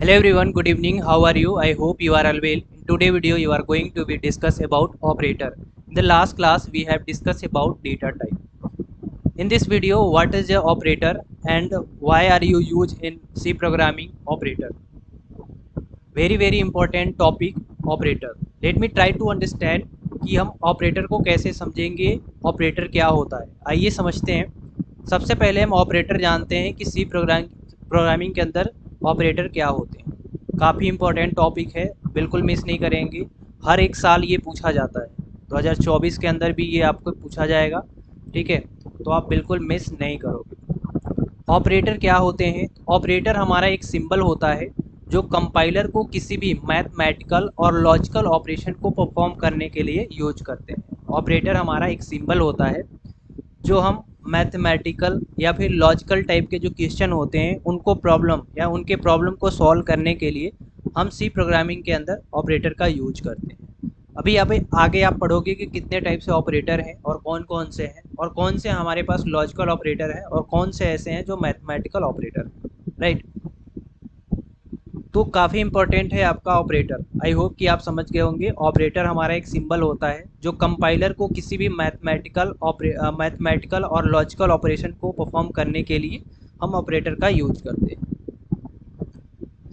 Hello everyone, good evening. How are you? I hope you are all well. In today's video, you are going to be discuss about operator. In the last class, we have discussed about data type. In this video, what is a operator and why are you use in C programming operator? Very important topic operator. Let me try to understand कि हम operator को कैसे समझेंगे, operator क्या होता है. आइए समझते हैं. सबसे पहले हम ऑपरेटर जानते हैं कि सी प्रोग्रामिंग के अंदर ऑपरेटर क्या होते हैं. काफ़ी इम्पोर्टेंट टॉपिक है, बिल्कुल मिस नहीं करेंगे. हर एक साल ये पूछा जाता है. 2024 के अंदर भी ये आपको पूछा जाएगा. ठीक है, तो आप बिल्कुल मिस नहीं करोगे. ऑपरेटर क्या होते हैं? ऑपरेटर हमारा एक सिंबल होता है जो कंपाइलर को किसी भी मैथमेटिकल और लॉजिकल ऑपरेशन को परफॉर्म करने के लिए यूज करते हैं. ऑपरेटर हमारा एक सिंबल होता है जो हम मैथमेटिकल या फिर लॉजिकल टाइप के जो क्वेश्चन होते हैं उनको प्रॉब्लम या उनके प्रॉब्लम को सॉल्व करने के लिए हम सी प्रोग्रामिंग के अंदर ऑपरेटर का यूज करते हैं. अभी यहाँ पे आगे आप पढ़ोगे कि कितने टाइप से ऑपरेटर हैं और कौन कौन से हैं और कौन से हमारे पास लॉजिकल ऑपरेटर हैं और कौन से ऐसे हैं जो मैथमेटिकल ऑपरेटर हैं. राइट, तो काफ़ी इंपॉर्टेंट है आपका ऑपरेटर. आई होप कि आप समझ गए होंगे. ऑपरेटर हमारा एक सिंबल होता है जो कंपाइलर को किसी भी मैथमेटिकल और लॉजिकल ऑपरेशन को परफॉर्म करने के लिए हम ऑपरेटर का यूज करते हैं.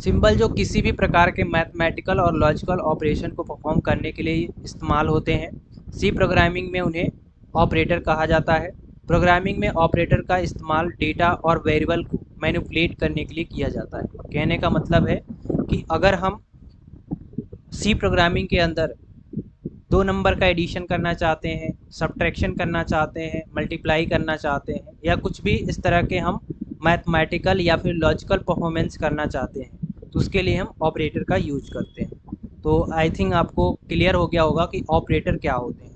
सिंबल जो किसी भी प्रकार के मैथमेटिकल और लॉजिकल ऑपरेशन को परफॉर्म करने के लिए इस्तेमाल होते हैं. सी प्रोग्रामिंग में उन्हें ऑपरेटर कहा जाता है. प्रोग्रामिंग में ऑपरेटर का इस्तेमाल डेटा और वेरिएबल को मैनिपुलेट करने के लिए किया जाता है. कहने का मतलब है कि अगर हम सी प्रोग्रामिंग के अंदर दो नंबर का एडिशन करना चाहते हैं, सब्ट्रैक्शन करना चाहते हैं, मल्टीप्लाई करना चाहते हैं या कुछ भी इस तरह के हम मैथमेटिकल या फिर लॉजिकल परफॉर्मेंस करना चाहते हैं तो उसके लिए हम ऑपरेटर का यूज करते हैं. तो आई थिंक आपको क्लियर हो गया होगा कि ऑपरेटर क्या होते हैं.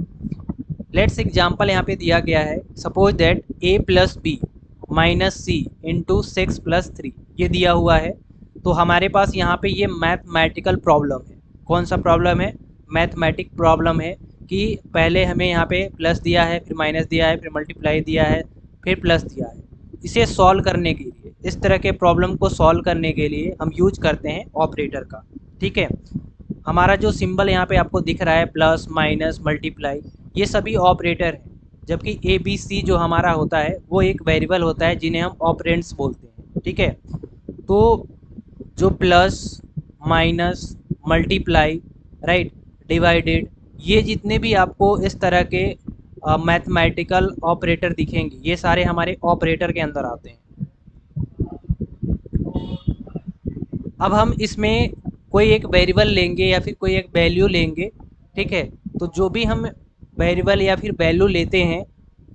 लेट्स एग्जाम्पल यहाँ पे दिया गया है. Suppose that a plus b minus c into 6+3 ये दिया हुआ है. तो हमारे पास यहाँ पे ये मैथमेटिकल प्रॉब्लम है. कौन सा प्रॉब्लम है? मैथमेटिक प्रॉब्लम है कि पहले हमें यहाँ पे प्लस दिया है, फिर माइनस दिया है, फिर मल्टीप्लाई दिया है, फिर प्लस दिया है. इसे सॉल्व करने के लिए, इस तरह के प्रॉब्लम को सॉल्व करने के लिए हम यूज करते हैं ऑपरेटर का. ठीक है, हमारा जो सिंबल यहाँ पे आपको दिख रहा है प्लस माइनस मल्टीप्लाई, ये सभी ऑपरेटर हैं. जबकि ए बी सी जो हमारा होता है वो एक वेरिएबल होता है जिन्हें हम ऑपरेंड्स बोलते हैं. ठीक है, तो जो plus minus multiply right divided ये जितने भी आपको इस तरह के मैथमेटिकल ऑपरेटर दिखेंगे ये सारे हमारे ऑपरेटर के अंदर आते हैं. अब हम इसमें कोई एक वेरिएबल लेंगे या फिर कोई एक वैल्यू लेंगे. ठीक है, तो जो भी हम वेरिएबल या फिर वैल्यू लेते हैं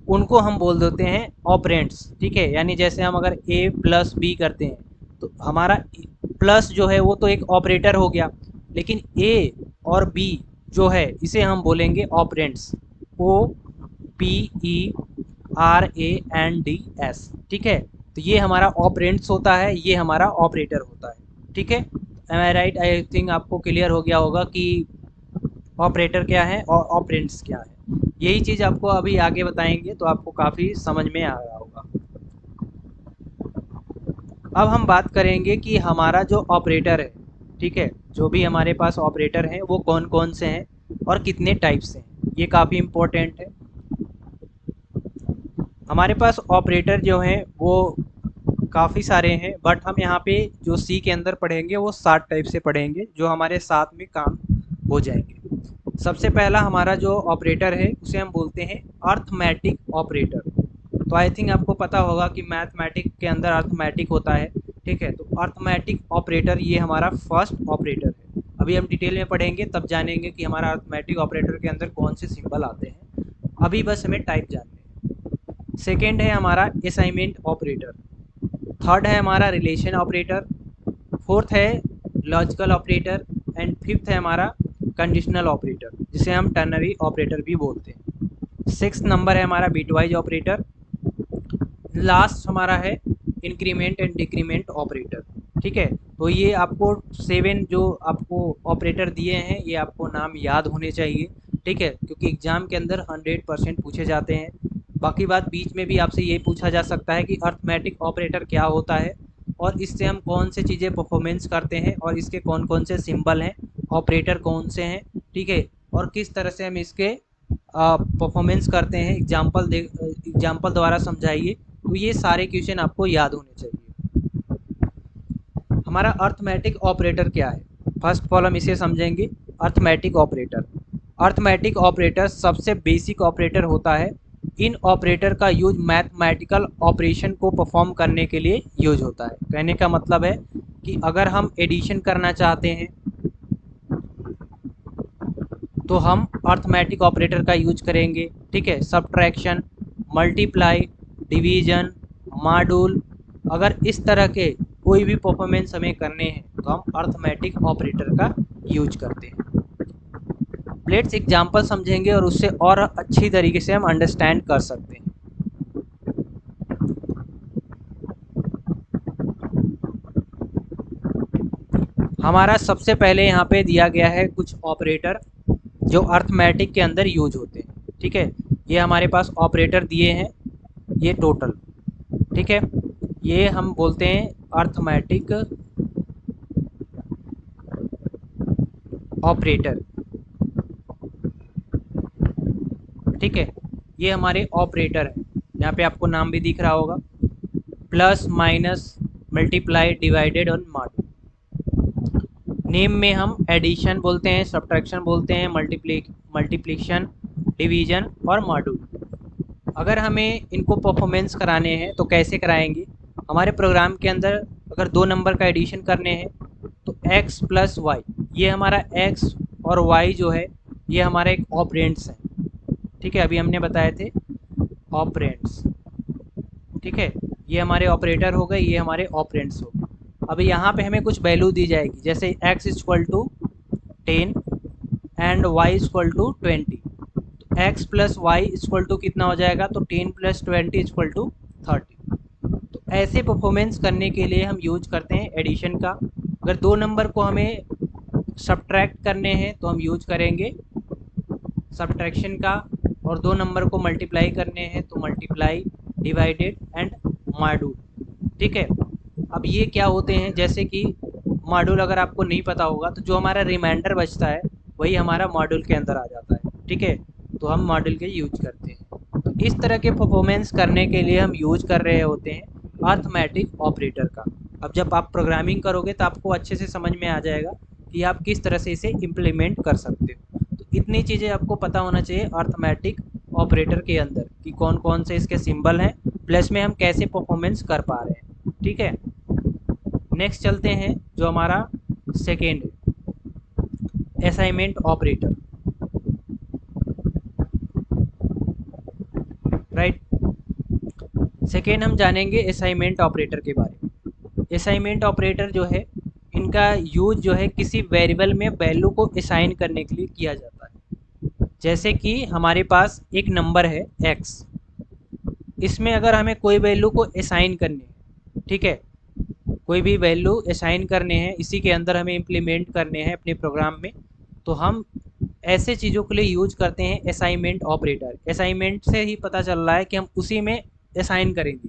उनको हम बोल देते हैं ऑपरेंड्स. ठीक है, यानी जैसे हम अगर a प्लस बी करते हैं तो हमारा प्लस जो है वो तो एक ऑपरेटर हो गया, लेकिन a और b जो है इसे हम बोलेंगे ऑपरेंड्स. OPERANDS. ठीक है, तो ये हमारा ऑपरेंड्स होता है, ये हमारा ऑपरेटर होता है. ठीक है, am I right? I think आपको क्लियर हो गया होगा कि ऑपरेटर क्या है और ऑपरेंड्स क्या है. यही चीज़ आपको अभी आगे बताएंगे तो आपको काफ़ी समझ में आ रहा होगा. अब हम बात करेंगे कि हमारा जो ऑपरेटर है, ठीक है, जो भी हमारे पास ऑपरेटर हैं वो कौन कौन से हैं और कितने टाइप से हैं. ये काफ़ी इम्पोर्टेंट है. हमारे पास ऑपरेटर जो हैं वो काफ़ी सारे हैं, बट हम यहाँ पे जो सी के अंदर पढ़ेंगे वो 7 टाइप से पढ़ेंगे जो हमारे साथ में काम हो जाएंगे. सबसे पहला हमारा जो ऑपरेटर है उसे हम बोलते हैं अर्थमेटिक ऑपरेटर. तो आई थिंक आपको पता होगा कि मैथमेटिक के अंदर अर्थमेटिक होता है. ठीक है, तो अर्थमेटिक ऑपरेटर ये हमारा फर्स्ट ऑपरेटर है. अभी हम डिटेल में पढ़ेंगे तब जानेंगे कि हमारा अर्थमेटिक ऑपरेटर के अंदर कौन से सिंबल आते हैं. अभी बस हमें टाइप जानना है. सेकेंड है हमारा असाइनमेंट ऑपरेटर. थर्ड है हमारा रिलेशन ऑपरेटर. फोर्थ है लॉजिकल ऑपरेटर एंड फिफ्थ है हमारा कंडीशनल ऑपरेटर जिसे हम टर्नरी ऑपरेटर भी बोलते हैं. सिक्स नंबर है हमारा बिटवाइज ऑपरेटर. लास्ट हमारा है इंक्रीमेंट एंड डिक्रीमेंट ऑपरेटर. ठीक है, तो ये आपको 7 जो आपको ऑपरेटर दिए हैं ये आपको नाम याद होने चाहिए. ठीक है, क्योंकि एग्जाम के अंदर 100% पूछे जाते हैं. बाकी बात बीच में भी आपसे ये पूछा जा सकता है कि अर्थमेटिक ऑपरेटर क्या होता है और इससे हम कौन से चीज़ें परफॉर्मेंस करते हैं और इसके कौन कौन से सिंबल हैं, ऑपरेटर कौन से हैं, ठीक है, और किस तरह से हम इसके परफॉर्मेंस करते हैं, एग्जाम्पल द्वारा समझाइए। तो ये सारे क्वेश्चन आपको याद होने चाहिए। हमारा अर्थमेटिक ऑपरेटर क्या है? फर्स्ट ऑफ ऑल हम इसे समझेंगे। अर्थमेटिक ऑपरेटर, अर्थमेटिक ऑपरेटर सबसे बेसिक ऑपरेटर होता है। इन ऑपरेटर का यूज मैथमेटिकल ऑपरेशन को परफॉर्म करने के लिए यूज होता है। कहने का मतलब है कि अगर हम एडिशन करना चाहते हैं तो हम अर्थमेटिक ऑपरेटर का यूज करेंगे, ठीक है। सब्ट्रैक्शन, मल्टीप्लाई, डिवीजन, मॉड्यूल, अगर इस तरह के कोई भी परफॉर्मेंस हमें करने हैं तो हम अर्थमेटिक ऑपरेटर का यूज करते हैं। लेट्स एग्जांपल समझेंगे और उससे और अच्छी तरीके से हम अंडरस्टैंड कर सकते हैं। हमारा सबसे पहले यहाँ पे दिया गया है कुछ ऑपरेटर जो अर्थमेटिक के अंदर यूज होते हैं, ठीक है। ये हमारे पास ऑपरेटर दिए हैं, ये टोटल, ठीक है। ये हम बोलते हैं अर्थमेटिक ऑपरेटर, ठीक है। ये हमारे ऑपरेटर हैं, यहाँ पे आपको नाम भी दिख रहा होगा, प्लस, माइनस, मल्टीप्लाई, डिवाइडेड और मॉड्यूल। नेम में हम एडिशन बोलते हैं, सब्ट्रैक्शन बोलते हैं, मल्टीप्लिकेशन, डिवीजन और मॉड्यूल। अगर हमें इनको परफॉर्मेंस कराने हैं तो कैसे कराएंगे? हमारे प्रोग्राम के अंदर अगर 2 नंबर का एडिशन करने हैं तो x प्लस वाई, ये हमारा x और y जो है ये हमारे एक ऑपरेंड्स हैं, ठीक है। अभी हमने बताए थे ऑपरेंड्स, ठीक है। ये हमारे ऑपरेटर हो गए, ये हमारे ऑपरेंड्स हो गए। अब यहाँ पे हमें कुछ वैल्यू दी जाएगी, जैसे x equal to 10 and y equal to 20। तो x plus y equal to कितना हो जाएगा? तो 10 प्लस 20 इक्वल टू 30। तो ऐसे परफॉर्मेंस करने के लिए हम यूज करते हैं एडिशन का। अगर 2 नंबर को हमें सब्ट्रैक्ट करने हैं तो हम यूज करेंगे सब्ट्रैक्शन का, और 2 नंबर को मल्टीप्लाई करने हैं तो मल्टीप्लाई, डिवाइडेड एंड मॉड्यूल, ठीक है। अब ये क्या होते हैं, जैसे कि मॉड्यूल अगर आपको नहीं पता होगा तो जो हमारा रिमाइंडर बचता है वही हमारा मॉड्यूल के अंदर आ जाता है, ठीक है। तो हम मॉड्यूल के यूज करते हैं। तो इस तरह के परफॉर्मेंस करने के लिए हम यूज कर रहे होते हैं अर्थमेटिक ऑपरेटर का। अब जब आप प्रोग्रामिंग करोगे तो आपको अच्छे से समझ में आ जाएगा कि आप किस तरह से इसे इम्प्लीमेंट कर सकते हो। तो इतनी चीज़ें आपको पता होना चाहिए अर्थमेटिक ऑपरेटर के अंदर कि कौन कौन से इसके सिंबल हैं, प्लस में हम कैसे परफॉर्मेंस कर पा रहे हैं, ठीक है। नेक्स्ट चलते हैं जो हमारा सेकेंड है, असाइनमेंट ऑपरेटर, राइट। सेकेंड हम जानेंगे असाइनमेंट ऑपरेटर के बारे में। असाइनमेंट ऑपरेटर जो है इनका यूज जो है किसी वेरिएबल में वैल्यू को असाइन करने के लिए किया जाता है। जैसे कि हमारे पास एक नंबर है x, इसमें अगर हमें कोई वैल्यू को असाइन करनी है, ठीक है, कोई भी वैल्यू असाइन करने हैं, इसी के अंदर हमें इम्प्लीमेंट करने हैं अपने प्रोग्राम में, तो हम ऐसे चीज़ों के लिए यूज करते हैं असाइनमेंट ऑपरेटर। असाइनमेंट से ही पता चल रहा है कि हम उसी में असाइन करेंगे,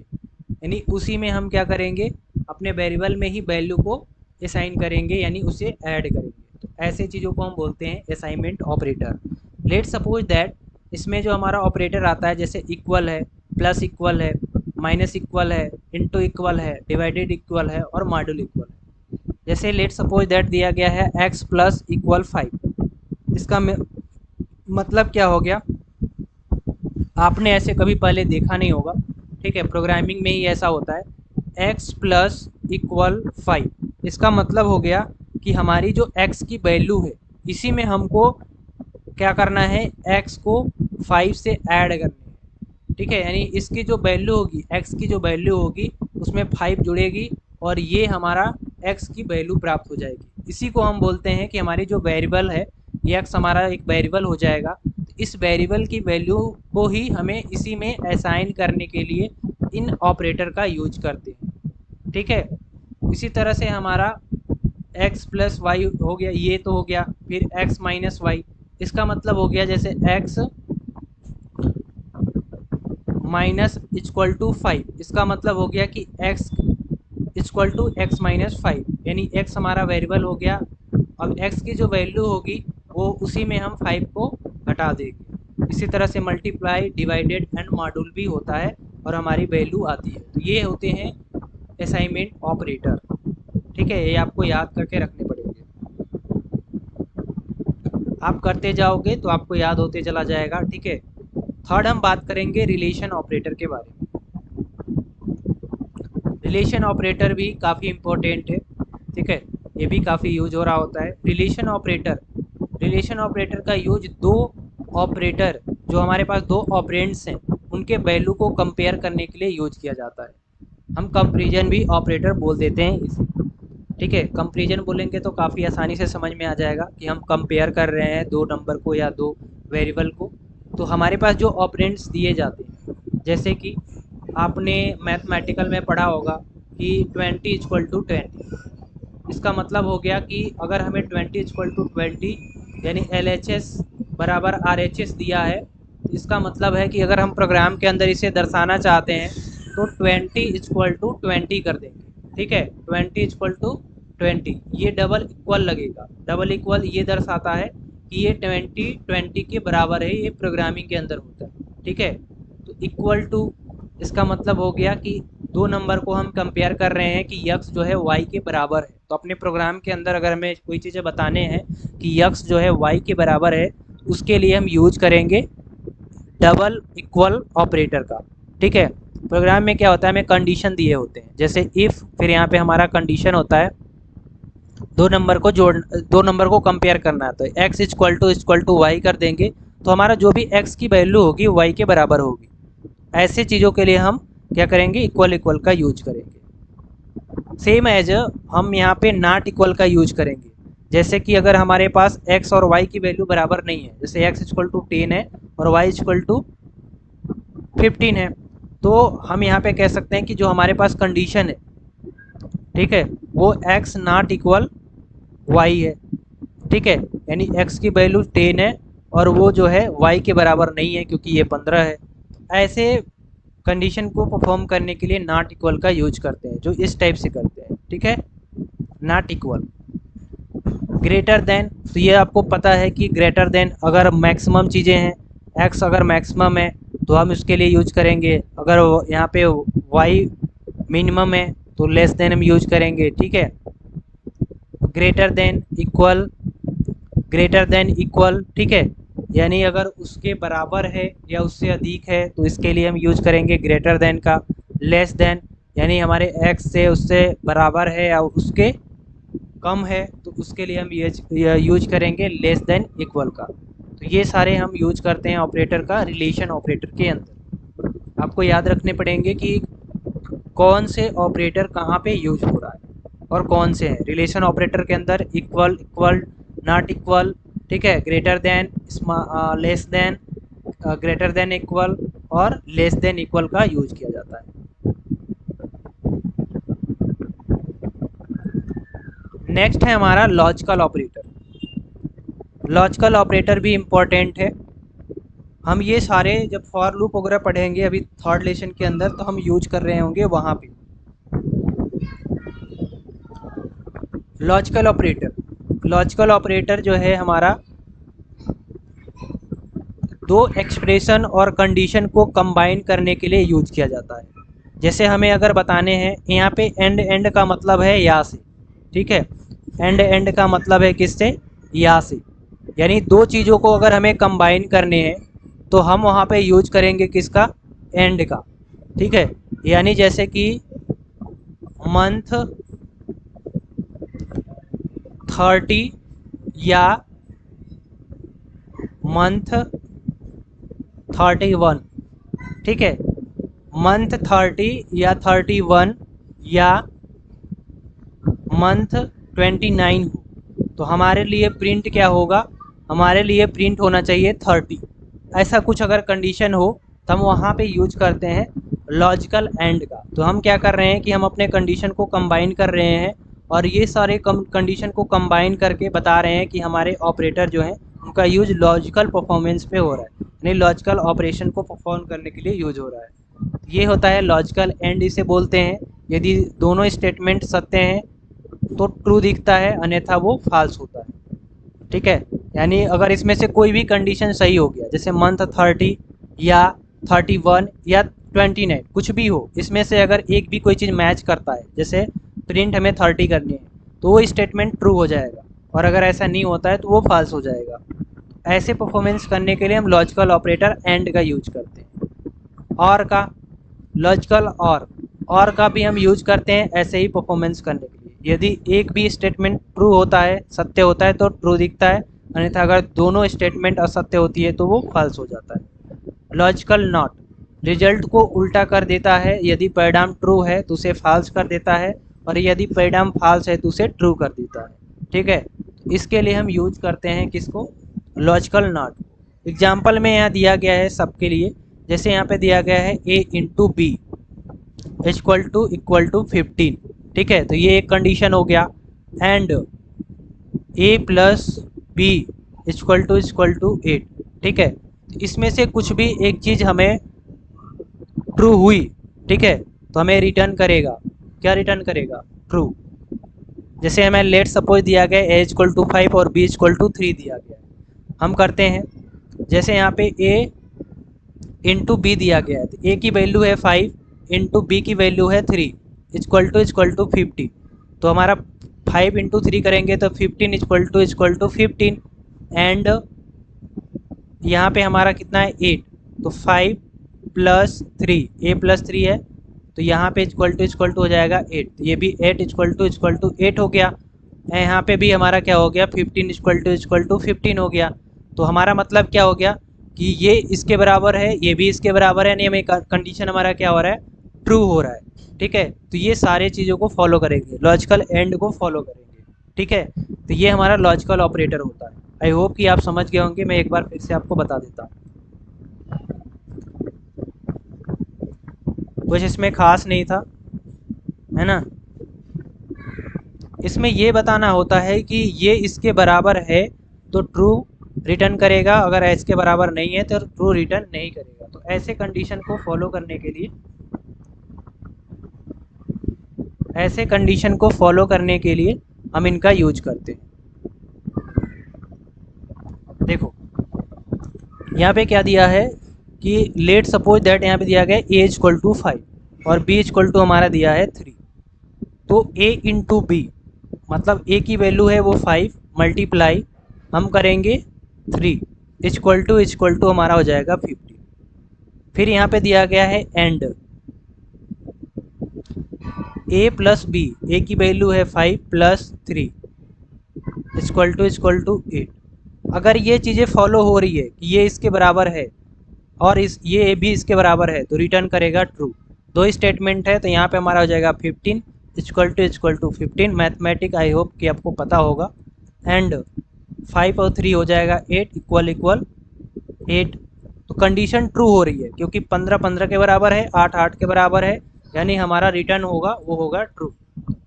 यानी उसी में हम क्या करेंगे, अपने वेरिएबल में ही वैल्यू को असाइन करेंगे, यानी उसे ऐड करेंगे। तो ऐसे चीज़ों को हम बोलते हैं assignment operator. Let suppose that इसमें जो हमारा ऑपरेटर आता है, जैसे इक्वल है, प्लस इक्वल है, माइनस इक्वल है, इनटू इक्वल है, डिवाइडेड इक्वल है और मॉड्यूल इक्वल है। जैसे लेट सपोज दैट दिया गया है x प्लस इक्वल 5, इसका मतलब क्या हो गया? आपने ऐसे कभी पहले देखा नहीं होगा, ठीक है, प्रोग्रामिंग में ही ऐसा होता है। x प्लस इक्वल 5, इसका मतलब हो गया कि हमारी जो x की वैल्यू है इसी में हमको क्या करना है, x को 5 से ऐड करना है, ठीक है। यानी इसकी जो वैल्यू होगी, x की जो वैल्यू होगी उसमें 5 जुड़ेगी और ये हमारा x की वैल्यू प्राप्त हो जाएगी। इसी को हम बोलते हैं कि हमारी जो वेरिएबल है ये x हमारा एक वेरिएबल हो जाएगा। इस वेरिएबल की वैल्यू को ही हमें इसी में असाइन करने के लिए इन ऑपरेटर का यूज करते हैं, ठीक है। इसी तरह से हमारा x प्लस वाई हो गया, ये तो हो गया। फिर x माइनस वाई, इसका मतलब हो गया जैसे x माइनस इक्वल टू 5, इसका मतलब हो गया कि x equal to x minus 5, यानी एक्स हमारा वेरिएबल हो गया। अब एक्स की जो वैल्यू होगी वो उसी में हम 5 को घटा देंगे। इसी तरह से मल्टीप्लाई, डिवाइडेड एंड मॉड्यूल भी होता है और हमारी वैल्यू आती है। तो ये होते हैं असाइनमेंट ऑपरेटर। ठीक है, ये आपको याद करके रखने पड़ेंगे। आप करते जाओगे तो आपको याद होते चला जाएगा। ठीक है, थर्ड हम बात करेंगे रिलेशन ऑपरेटर के बारे में। रिलेशन ऑपरेटर भी काफ़ी इम्पोर्टेंट है। ठीक है, ये भी काफ़ी यूज हो रहा होता है। रिलेशन ऑपरेटर का यूज दो ऑपरेटर, जो हमारे पास दो ऑपरेंड्स हैं, उनके वैल्यू को कंपेयर करने के लिए यूज किया जाता है। हम कंपेरिजन भी ऑपरेटर बोल देते हैं इसे। ठीक है, कंपेरिजन बोलेंगे तो काफ़ी आसानी से समझ में आ जाएगा कि हम कंपेयर कर रहे हैं दो नंबर को या दो वेरिएबल को। तो हमारे पास जो ऑपरेंड्स दिए जाते हैं, जैसे कि आपने मैथमेटिकल में पढ़ा होगा कि 20 इक्वल टू 20। इसका मतलब हो गया कि अगर हमें 20 इक्वल टू 20 यानी LHS बराबर RHS दिया है, तो इसका मतलब है कि अगर हम प्रोग्राम के अंदर इसे दर्शाना चाहते हैं तो 20 इक्वल टू 20 कर देंगे। ठीक है, 20 इक्वल टू 20, ये डबल इक्वल लगेगा। डबल इक्वल ये दर्शाता है कि ये 20 20 के बराबर है, ये प्रोग्रामिंग के अंदर होता है। ठीक है, तो इक्वल टू इसका मतलब हो गया कि दो नंबर को हम कंपेयर कर रहे हैं कि यक्स जो है वाई के बराबर है। तो अपने प्रोग्राम के अंदर अगर हमें कोई चीज़ें बताने हैं कि यक्स जो है वाई के बराबर है, उसके लिए हम यूज करेंगे डबल इक्वल ऑपरेटर का। ठीक है, प्रोग्राम में क्या होता है, हमें कंडीशन दिए होते हैं, जैसे इफ़, फिर यहाँ पे हमारा कंडीशन होता है दो नंबर को कंपेयर करना है, तो एक्स इक्वल टू वाई कर देंगे, तो हमारा जो भी एक्स की वैल्यू होगी वाई के बराबर होगी। ऐसे चीज़ों के लिए हम क्या करेंगे, इक्वल इक्वल का यूज करेंगे। सेम एज हम यहाँ पे नॉट इक्वल का यूज करेंगे। जैसे कि अगर हमारे पास x और y की वैल्यू बराबर नहीं है, जैसे x इक्वल टू 10 है और y इक्वल टू 15 है, तो हम यहाँ पे कह सकते हैं कि जो हमारे पास कंडीशन है, ठीक है, वो x नॉट इक्वल y है। ठीक है, यानी x की वैल्यू 10 है और वो जो है y के बराबर नहीं है क्योंकि ये 15 है। ऐसे कंडीशन को परफॉर्म करने के लिए नॉट इक्वल का यूज करते हैं, जो इस टाइप से करते हैं। ठीक है, नॉट इक्वल। ग्रेटर देन, तो ये आपको पता है कि ग्रेटर देन अगर मैक्सिमम चीज़ें हैं, x अगर मैक्सिमम है तो हम इसके लिए यूज करेंगे। अगर यहाँ पे y मिनिमम है तो लेस देन हम यूज करेंगे। ठीक है, greater than equal, greater than equal. ठीक है, यानी अगर उसके बराबर है या उससे अधिक है तो इसके लिए हम यूज करेंगे ग्रेटर देन का। लेस देन, यानी हमारे x से उससे बराबर है या उसके कम है तो उसके लिए हम यूज करेंगे लेस देन इक्वल का। तो ये सारे हम यूज करते हैं ऑपरेटर का रिलेशन ऑपरेटर के अंदर। आपको याद रखने पड़ेंगे कि कौन से ऑपरेटर कहाँ पे यूज हो रहा है और कौन से हैं। रिलेशन ऑपरेटर के अंदर इक्वल, इक्वल, नॉट इक्वल, ठीक है, greater than, less than, greater than equal और लेस देन इक्वल का यूज किया जाता है। नेक्स्ट है हमारा लॉजिकल ऑपरेटर। लॉजिकल ऑपरेटर भी इम्पॉर्टेंट है। हम ये सारे जब फॉर लूप वगैरह पढ़ेंगे अभी थर्ड लेसन के अंदर, तो हम यूज कर रहे होंगे वहाँ पे। लॉजिकल ऑपरेटर जो है हमारा दो एक्सप्रेशन और कंडीशन को कंबाइन करने के लिए यूज किया जाता है। जैसे हमें अगर बताने हैं, यहाँ पे एंड एंड का मतलब है या से। ठीक है, एंड एंड का मतलब है किससे, या से। यानी दो चीज़ों को अगर हमें कंबाइन करने हैं तो हम वहाँ पे यूज करेंगे किसका, एंड का। ठीक है, यानी जैसे कि मंथ 30 या मंथ 31। ठीक है, मंथ 30 या 31 या मंथ 29 हो तो हमारे लिए प्रिंट क्या होगा, हमारे लिए प्रिंट होना चाहिए 30। ऐसा कुछ अगर कंडीशन हो तो हम वहाँ पे यूज करते हैं लॉजिकल एंड का। तो हम क्या कर रहे हैं कि हम अपने कंडीशन को कंबाइन कर रहे हैं और ये सारे कंडीशन को कंबाइन करके बता रहे हैं कि हमारे ऑपरेटर जो हैं उनका यूज लॉजिकल परफॉर्मेंस पे हो रहा है, यानी लॉजिकल ऑपरेशन को परफॉर्म करने के लिए यूज हो रहा है। ये होता है लॉजिकल एंड, इसे बोलते हैं। यदि दोनों स्टेटमेंट सत्य हैं तो ट्रू दिखता है, अन्यथा वो फॉल्स होता है। ठीक है, यानी अगर इसमें से कोई भी कंडीशन सही हो गया, जैसे मंथ 30 या 31 या 29, कुछ भी हो, इसमें से अगर एक भी कोई चीज़ मैच करता है, जैसे प्रिंट हमें 30 करनी है तो वो स्टेटमेंट ट्रू हो जाएगा, और अगर ऐसा नहीं होता है तो वो फॉल्स हो जाएगा। ऐसे परफॉर्मेंस करने के लिए हम लॉजिकल ऑपरेटर एंड का यूज करते हैं। और का लॉजिकल और का भी हम यूज करते हैं ऐसे ही परफॉर्मेंस करने के लिए। यदि एक भी स्टेटमेंट ट्रू होता है, सत्य होता है, तो ट्रू दिखता है, अन्यथा अगर दोनों स्टेटमेंट असत्य होती है तो वो फॉल्स हो जाता है। लॉजिकल नॉट रिजल्ट को उल्टा कर देता है, यदि परिणाम ट्रू है तो उसे फॉल्स कर देता है, और यदि परिणाम फॉल्स है तो उसे ट्रू कर देता है। ठीक है, इसके लिए हम यूज करते हैं किसको, लॉजिकल नॉट। एग्जाम्पल में यहाँ दिया गया है सबके लिए, जैसे यहाँ पे दिया गया है a into b equal to 15। ठीक है, तो ये एक कंडीशन हो गया। And a plus b equal to 8। ठीक है, इसमें से कुछ भी एक चीज़ हमें ट्रू हुई, ठीक है, तो हमें रिटर्न करेगा, क्या रिटर्न करेगा, ट्रू। जैसे हमें लेट सपोज दिया गया a इक्वल टू 5 और b इक्वल टू 3 दिया गया है। हम करते हैं, जैसे यहाँ पे a इंटू बी दिया गया है, तो a की वैल्यू है 5 इंटू बी की वैल्यू है 3 इक्वल टू 50। तो हमारा 5 इंटू 3 करेंगे तो 15 इक्वल टू 15। एंड यहाँ पे हमारा कितना है 8, तो 5 प्लस 3, a प्लस 3 है, तो यहाँ पे इक्वल टू हो जाएगा 8, तो ये भी 8 इक्वल टू 8 हो गया। यहाँ पे भी हमारा क्या हो गया, 15 इक्वल टू 15 हो गया। तो हमारा मतलब क्या हो गया कि ये इसके बराबर है, ये भी इसके बराबर है, यानी हमें कंडीशन हमारा क्या हो रहा है, ट्रू हो रहा है। ठीक है, तो ये सारे चीज़ों को फॉलो करेंगे, लॉजिकल एंड को फॉलो करेंगे। ठीक है, तो ये हमारा लॉजिकल ऑपरेटर होता है। आई होप कि आप समझ गए होंगे, मैं एक बार फिर से आपको बता देता हूँ। कुछ इसमें खास नहीं था, है ना। इसमें ये बताना होता है कि ये इसके बराबर है तो ट्रू रिटर्न करेगा, अगर इसके बराबर नहीं है तो ट्रू रिटर्न नहीं करेगा। तो ऐसे कंडीशन को फॉलो करने के लिए, ऐसे कंडीशन को फॉलो करने के लिए हम इनका यूज करते हैं। देखो यहाँ पे क्या दिया है कि लेट सपोज दैट, यहाँ पे दिया गया a इक्वल टू 5 और b इक्वल टू हमारा दिया है 3। तो a इंटू बी, मतलब a की वैल्यू है वो 5, मल्टीप्लाई हम करेंगे 3 इक्वल टू हमारा हो जाएगा 50। फिर यहाँ पे दिया गया है एंड a प्लस बी, ए की वैल्यू है 5 प्लस 3 इक्वल टू 8। अगर ये चीज़ें फॉलो हो रही है कि ये इसके बराबर है और ये भी इसके बराबर है, तो रिटर्न करेगा ट्रू। दो स्टेटमेंट है, तो यहाँ पे हमारा हो जाएगा 15 equal to 15। Mathematic I hope कि आपको पता होगा। एंड 5 और 3 हो जाएगा 8 इक्वल 8। तो कंडीशन ट्रू हो रही है क्योंकि 15 15 के बराबर है, 8 8 के बराबर है, यानी हमारा रिटर्न होगा वो होगा ट्रू।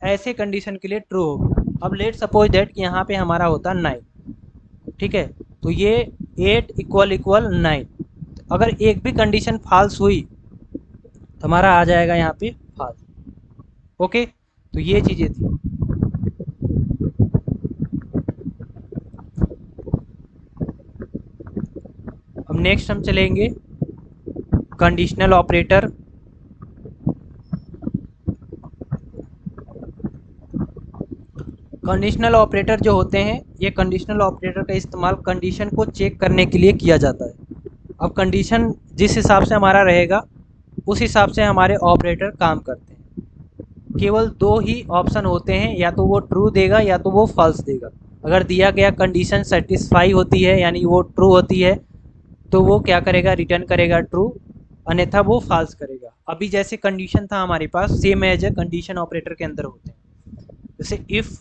ऐसे कंडीशन के लिए ट्रू होगा। अब लेट सपोज दैट कि यहाँ पे हमारा होता 9। ठीक है, तो ये 8 इक्वल 9। अगर एक भी कंडीशन फॉल्स हुई तो हमारा आ जाएगा यहाँ पे फॉल्स। ओके, तो ये चीज़ें थी। अब नेक्स्ट हम चलेंगे कंडीशनल ऑपरेटर। कंडीशनल ऑपरेटर जो होते हैं, ये कंडीशनल ऑपरेटर का इस्तेमाल कंडीशन को चेक करने के लिए किया जाता है। अब कंडीशन जिस हिसाब से हमारा रहेगा उस हिसाब से हमारे ऑपरेटर काम करते हैं। केवल दो ही ऑप्शन होते हैं, या तो वो ट्रू देगा या तो वो फॉल्स देगा। अगर दिया गया कंडीशन सेटिस्फाई होती है यानी वो ट्रू होती है, तो वो क्या करेगा, रिटर्न करेगा ट्रू, अन्यथा वो फॉल्स करेगा। अभी जैसे कंडीशन था हमारे पास, same as a condition operator के अंदर होते हैं। जैसे इफ़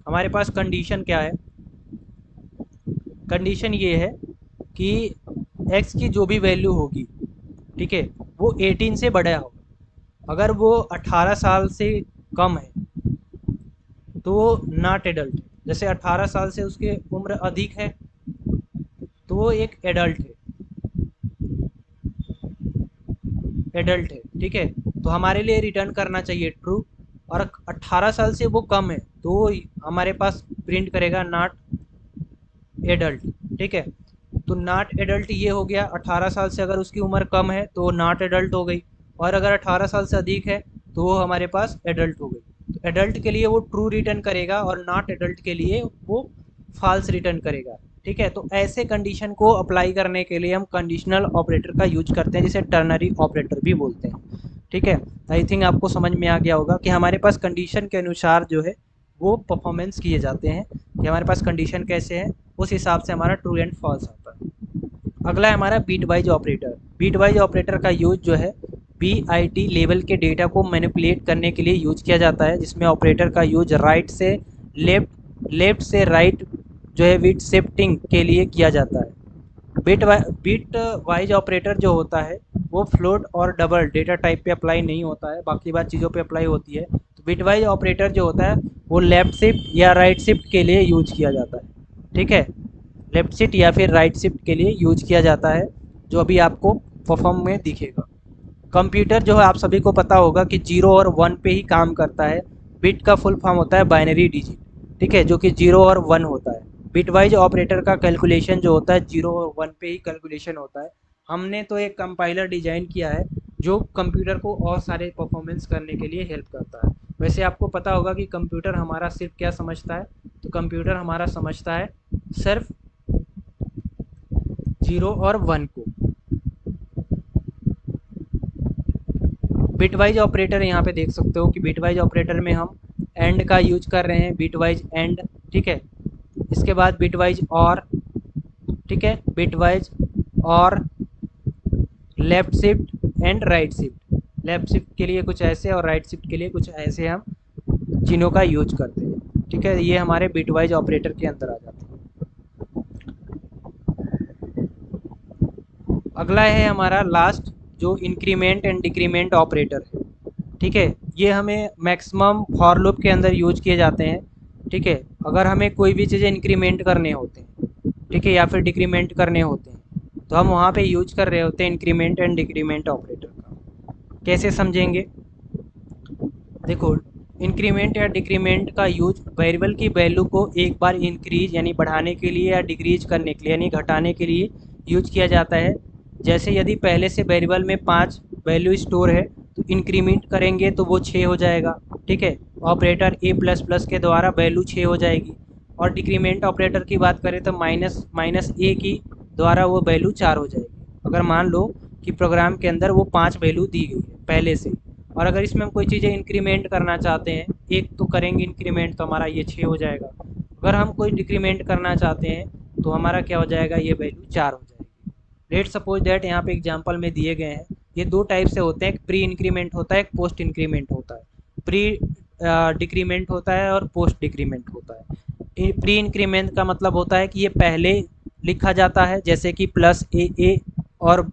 हमारे पास कंडीशन क्या है, कंडीशन ये है कि x की जो भी वैल्यू होगी, ठीक है, वो 18 से बड़ा होगा। अगर वो 18 साल से कम है तो वो नॉट एडल्ट है। जैसे 18 साल से उसकी उम्र अधिक है तो वो एक एडल्ट है। एडल्ट है, ठीक है, तो हमारे लिए रिटर्न करना चाहिए ट्रू। और 18 साल से वो कम है तो हमारे पास प्रिंट करेगा नॉट एडल्ट, ठीक है। तो नॉट एडल्ट ये हो गया, 18 साल से अगर उसकी उम्र कम है तो नॉट एडल्ट हो गई, और अगर 18 साल से अधिक है तो वो हमारे पास एडल्ट हो गई। तो एडल्ट के लिए वो ट्रू रिटर्न करेगा और नॉट एडल्ट के लिए वो फॉल्स रिटर्न करेगा, ठीक है। तो ऐसे कंडीशन को अप्लाई करने के लिए हम कंडीशनल ऑपरेटर का यूज करते हैं, जिसे टर्नरी ऑपरेटर भी बोलते हैं, ठीक है। आई थिंक आपको समझ में आ गया होगा कि हमारे पास कंडीशन के अनुसार जो है वो परफॉर्मेंस किए जाते हैं, कि हमारे पास कंडीशन कैसे है उस हिसाब से हमारा ट्रू एंड फॉल्स आता है। अगला है हमारा bitwise operator. Bitwise operator का यूज जो है बीआईटी लेवल के डेटा को मैनिपुलेट करने के लिए यूज किया जाता है, जिसमें ऑपरेटर का यूज राइट से लेफ्ट, लेफ्ट से राइट जो है बिट शिफ्टिंग के लिए किया जाता है। बिट वाइज ऑपरेटर जो होता है वो फ्लोट और डबल डेटा टाइप पे अप्लाई नहीं होता है, बाकी बात चीज़ों पे अप्लाई होती है। तो बिट वाइज ऑपरेटर जो होता है वो लेफ्ट शिफ्ट या राइट शिफ्ट के लिए यूज किया जाता है, ठीक है। लेफ्ट शिफ्ट या फिर राइट शिफ्ट के लिए यूज किया जाता है, जो अभी आपको परफॉर्म में दिखेगा। कंप्यूटर जो है आप सभी को पता होगा कि 0 और 1 पे ही काम करता है। बिट का फुल फॉर्म होता है बाइनरी डिजिट, ठीक है, जो कि 0 और 1 होता है। बिटवाइज ऑपरेटर का कैलकुलेशन जो होता है 0 और 1 पे ही कैलकुलेशन होता है। हमने तो एक कंपाइलर डिजाइन किया है जो कंप्यूटर को और सारे परफॉर्मेंस करने के लिए हेल्प करता है। वैसे आपको पता होगा कि कंप्यूटर हमारा सिर्फ क्या समझता है, तो कंप्यूटर हमारा समझता है सिर्फ 0 और 1 को। बिटवाइज ऑपरेटर यहाँ पे देख सकते हो कि बिटवाइज ऑपरेटर में हम एंड का यूज कर रहे हैं, बिटवाइज एंड, ठीक है। इसके बाद बिटवाइज और, ठीक है, बिटवाइज और left shift and right shift. Left shift के लिए कुछ ऐसे और राइट शिफ्ट के लिए कुछ ऐसे हम चिन्हों का यूज करते हैं, ठीक है। ये हमारे बिटवाइज ऑपरेटर के अंदर आ जाते हैं। अगला है हमारा लास्ट, जो इंक्रीमेंट एंड डिक्रीमेंट ऑपरेटर है, ठीक है। ये हमें मैक्सिमम फॉर लूप के अंदर यूज किए जाते हैं, ठीक है। अगर हमें कोई भी चीज़ें इंक्रीमेंट करने होते हैं, ठीक है, या फिर डिक्रीमेंट करने होते हैं, तो हम वहाँ पे यूज कर रहे होते हैं इंक्रीमेंट एंड डिक्रीमेंट ऑपरेटर का। कैसे समझेंगे, देखो, इंक्रीमेंट या डिक्रीमेंट का यूज वेरिएबल की वैल्यू को एक बार इंक्रीज यानी बढ़ाने के लिए या डिक्रीज करने के लिए यानी घटाने के लिए यूज किया जाता है। जैसे यदि पहले से वेरिएबल में 5 वैल्यू स्टोर है तो इंक्रीमेंट करेंगे तो वो 6 हो जाएगा, ठीक है। ऑपरेटर ए प्लस प्लस के द्वारा वैल्यू 6 हो जाएगी। और डिक्रीमेंट ऑपरेटर की बात करें तो माइनस माइनस ए की द्वारा वो वैल्यू 4 हो जाएगी। अगर मान लो कि प्रोग्राम के अंदर वो 5 वैल्यू दी गई है पहले से, और अगर इसमें हम कोई चीज़ें इंक्रीमेंट करना चाहते हैं, एक तो करेंगे इंक्रीमेंट तो हमारा ये 6 हो जाएगा। अगर हम कोई डिक्रीमेंट करना चाहते हैं तो हमारा क्या हो जाएगा, ये वैल्यू 4 हो जाएगी। लेट सपोज दैट यहाँ पे एग्जांपल में दिए गए हैं, ये दो टाइप से होते हैं, एक प्री इंक्रीमेंट होता है, एक पोस्ट इंक्रीमेंट होता है। प्री डिक्रीमेंट होता है और पोस्ट डिक्रीमेंट होता है। प्री इंक्रीमेंट का मतलब होता है कि ये पहले लिखा जाता है, जैसे कि प्लस ए, और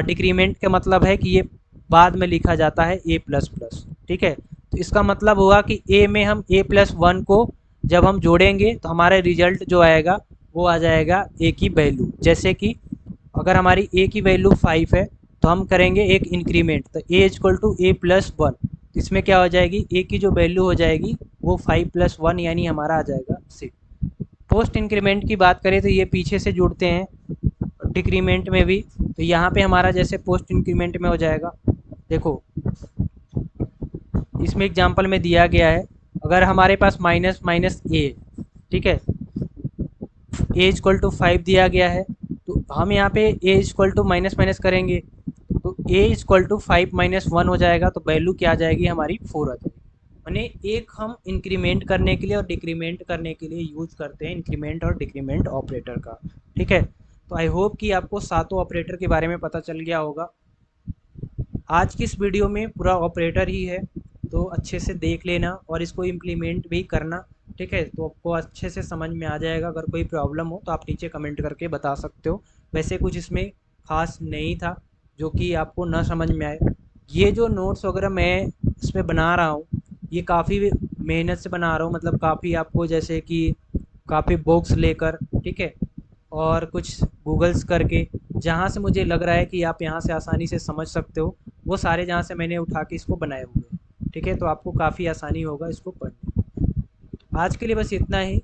डिक्रीमेंट का मतलब है कि ये बाद में लिखा जाता है ए प्लस प्लस, ठीक है। तो इसका मतलब हुआ कि ए में हम ए प्लस 1 को जब हम जोड़ेंगे तो हमारा रिजल्ट जो आएगा वो आ जाएगा ए की वैल्यू। जैसे कि अगर हमारी ए की वैल्यू 5 है तो हम करेंगे एक इंक्रीमेंट, तो ए इक्वल टू ए प्लस 1, इसमें क्या हो जाएगी, ए की जो वैल्यू हो जाएगी वो 5 प्लस 1 यानी हमारा आ जाएगा 6। पोस्ट इंक्रीमेंट की बात करें तो ये पीछे से जुड़ते हैं डिक्रीमेंट में भी, तो यहाँ पे हमारा जैसे पोस्ट इंक्रीमेंट में हो जाएगा, देखो इसमें एग्जांपल में दिया गया है, अगर हमारे पास माइनस माइनस ए, ठीक है, ए इक्वल टू 5 दिया गया है, तो हम यहाँ पे ए इक्वल टू माइनस माइनस करेंगे तो ए इक्वल टू 5 माइनस 1 हो जाएगा, तो वैल्यू क्या आ जाएगी हमारी 4 आ जाएगी। माने एक हम इंक्रीमेंट करने के लिए और डिक्रीमेंट करने के लिए यूज करते हैं इंक्रीमेंट और डिक्रीमेंट ऑपरेटर का, ठीक है। तो आई होप कि आपको सातों ऑपरेटर के बारे में पता चल गया होगा। आज की इस वीडियो में पूरा ऑपरेटर ही है, तो अच्छे से देख लेना और इसको इम्प्लीमेंट भी करना, ठीक है। तो आपको अच्छे से समझ में आ जाएगा। अगर कोई प्रॉब्लम हो तो आप नीचे कमेंट करके बता सकते हो। वैसे कुछ इसमें ख़ास नहीं था जो कि आपको ना समझ में आए। ये जो नोट्स वगैरह मैं इसमें बना रहा हूँ, ये काफ़ी मेहनत से बना रहा हूँ, मतलब काफ़ी आपको जैसे कि काफ़ी बुक्स लेकर, ठीक है, और कुछ गूगल्स करके जहाँ से मुझे लग रहा है कि आप यहाँ से आसानी से समझ सकते हो, वो सारे जहाँ से मैंने उठा के इसको बनाए हुए हैं। ठीक है, तो आपको काफ़ी आसानी होगा इसको पढ़ने में। आज के लिए बस इतना ही।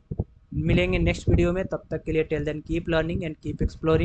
मिलेंगे नेक्स्ट वीडियो में, तब तक के लिए till then keep learning and keep exploring.